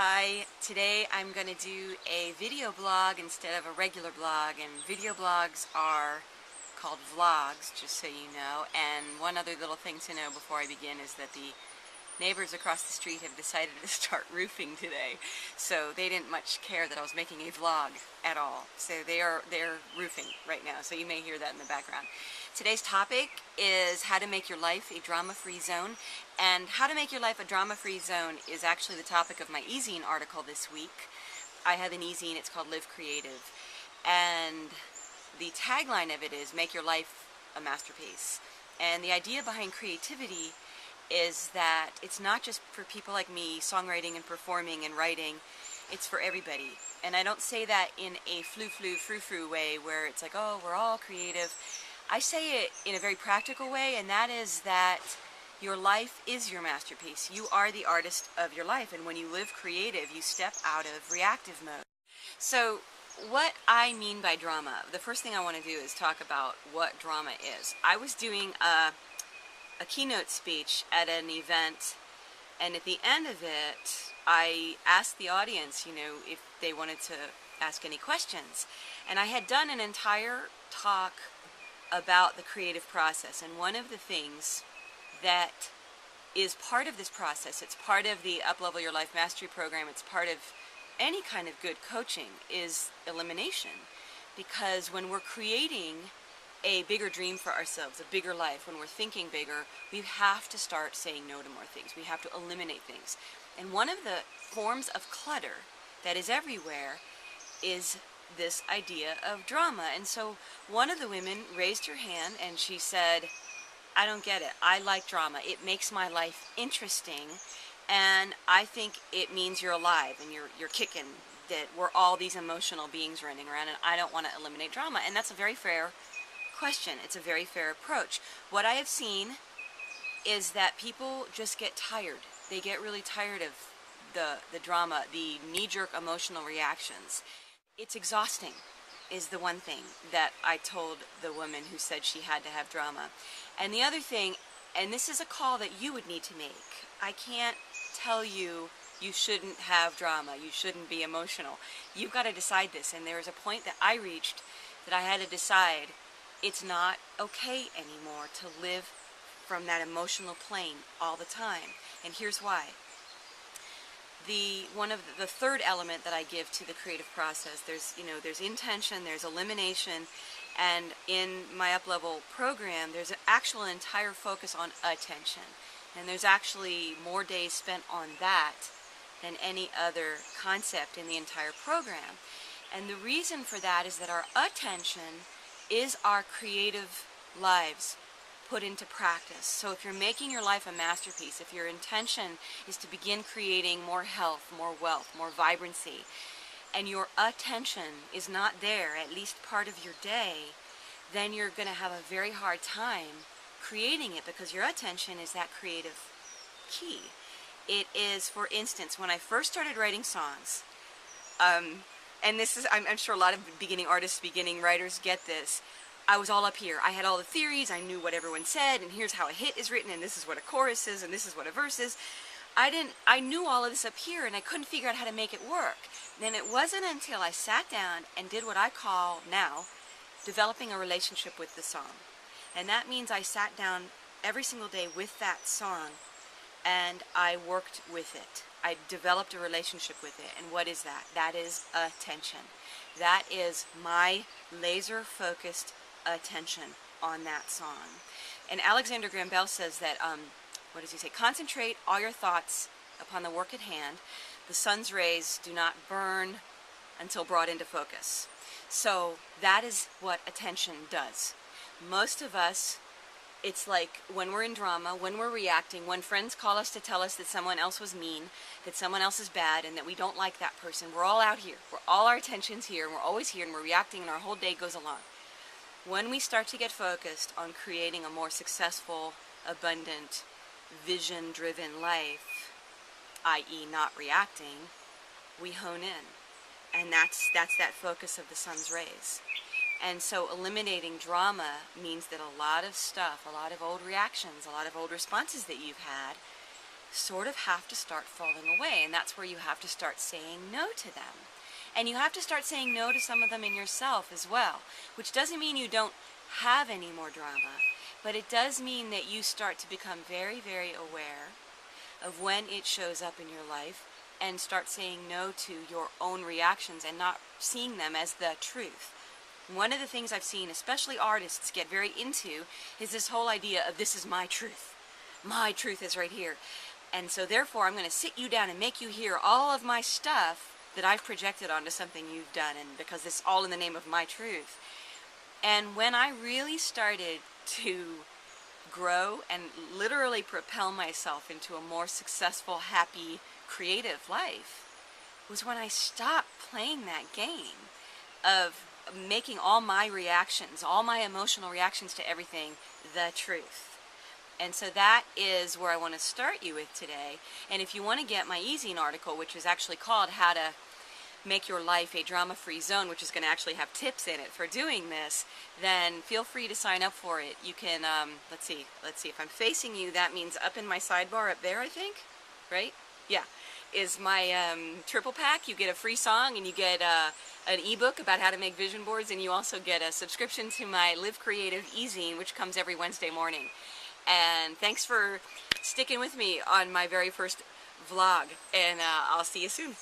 Hi, today I'm going to do a video blog instead of a regular blog, and video blogs are called vlogs, just so you know. And one other little thing to know before I begin is that the neighbors across the street have decided to start roofing today, so they didn't much care that I was making a vlog at all. So they're roofing right now, so you may hear that in the background. Today's topic is how to make your life a drama-free zone, and how to make your life a drama-free zone is actually the topic of my e-zine article this week. I have an e-zine, it's called Live Creative, and the tagline of it is make your life a masterpiece. And the idea behind creativity is that it's not just for people like me, songwriting and performing and writing, it's for everybody. And I don't say that in a frou-frou way where it's like, oh, we're all creative. I say it in a very practical way, and that is that your life is your masterpiece. You are the artist of your life, and when you live creative, you step out of reactive mode. So what I mean by drama, the first thing I want to do is talk about what drama is. I was doing a keynote speech at an event, and at the end of it I asked the audience, if they wanted to ask any questions. And I had done an entire talk about the creative process, and one of the things that is part of this process, it's part of the Up-Level Your Life Mastery program, it's part of any kind of good coaching, is elimination. Because when we're creating a bigger dream for ourselves, a bigger life, when we're thinking bigger, we have to start saying no to more things. We have to eliminate things. And one of the forms of clutter that is everywhere is this idea of drama. And so one of the women raised her hand and she said, I don't get it. I like drama. It makes my life interesting, and I think it means you're alive and you're kicking, that we're all these emotional beings running around, and I don't want to eliminate drama. And that's a very fair question. It's a very fair approach. What I have seen is that people just get tired. They get really tired of the drama, the knee-jerk emotional reactions. It's exhausting is the one thing that I told the woman who said she had to have drama. And the other thing, and this is a call that you would need to make, I can't tell you you shouldn't have drama, you shouldn't be emotional. You've got to decide this, and there was a point that I reached that I had to decide it's not okay anymore to live from that emotional plane all the time. And here's why. The third element that I give to the creative process, there's intention, there's elimination, and in my Up-Level program, there's an actual entire focus on attention. And there's actually more days spent on that than any other concept in the entire program. And the reason for that is that our attention is our creative lives put into practice. So if you're making your life a masterpiece, if your intention is to begin creating more health, more wealth, more vibrancy, and your attention is not there at least part of your day, then you're going to have a very hard time creating it, because your attention is that creative key. It is, for instance, when I first started writing songs, and this is, I'm sure a lot of beginning artists, beginning writers get this, I was all up here. I had all the theories, I knew what everyone said, and here's how a hit is written, and this is what a chorus is, and this is what a verse is. I knew all of this up here, and I couldn't figure out how to make it work. Then it wasn't until I sat down and did what I call now developing a relationship with the song. And that means I sat down every single day with that song, and I worked with it. I developed a relationship with it. And what is that? That is attention. That is my laser-focused attention on that song. And Alexander Graham Bell says that, what does he say? Concentrate all your thoughts upon the work at hand. The sun's rays do not burn until brought into focus. So that is what attention does. Most of us, it's like when we're in drama, when we're reacting, when friends call us to tell us that someone else was mean, that someone else is bad, and that we don't like that person, we're all out here. All our attention's here, and we're always here, and we're reacting, and our whole day goes along. When we start to get focused on creating a more successful, abundant, vision-driven life, i.e. not reacting, we hone in. And that's that focus of the sun's rays. And so eliminating drama means that a lot of stuff, a lot of old reactions, a lot of old responses that you've had sort of have to start falling away, and that's where you have to start saying no to them. And you have to start saying no to some of them in yourself as well, which doesn't mean you don't have any more drama, but it does mean that you start to become very, very aware of when it shows up in your life and start saying no to your own reactions and not seeing them as the truth. One of the things I've seen, especially artists, get very into is this whole idea of this is my truth. My truth is right here. And so therefore I'm going to sit you down and make you hear all of my stuff that I've projected onto something you've done, and because it's all in the name of my truth. And when I really started to grow and literally propel myself into a more successful, happy, creative life, was when I stopped playing that game of making all my reactions, all my emotional reactions to everything, the truth. And so that is where I want to start you with today. And if you want to get my e-zine article, which is actually called How to Make Your Life a Drama-Free Zone, which is going to actually have tips in it for doing this, then feel free to sign up for it. You can, let's see, if I'm facing you, that means up in my sidebar up there, I think, right? Yeah, is my triple pack. You get a free song, and you get an ebook about how to make vision boards, and you also get a subscription to my Live Creative e-zine, which comes every Wednesday morning. And thanks for sticking with me on my very first vlog, and I'll see you soon.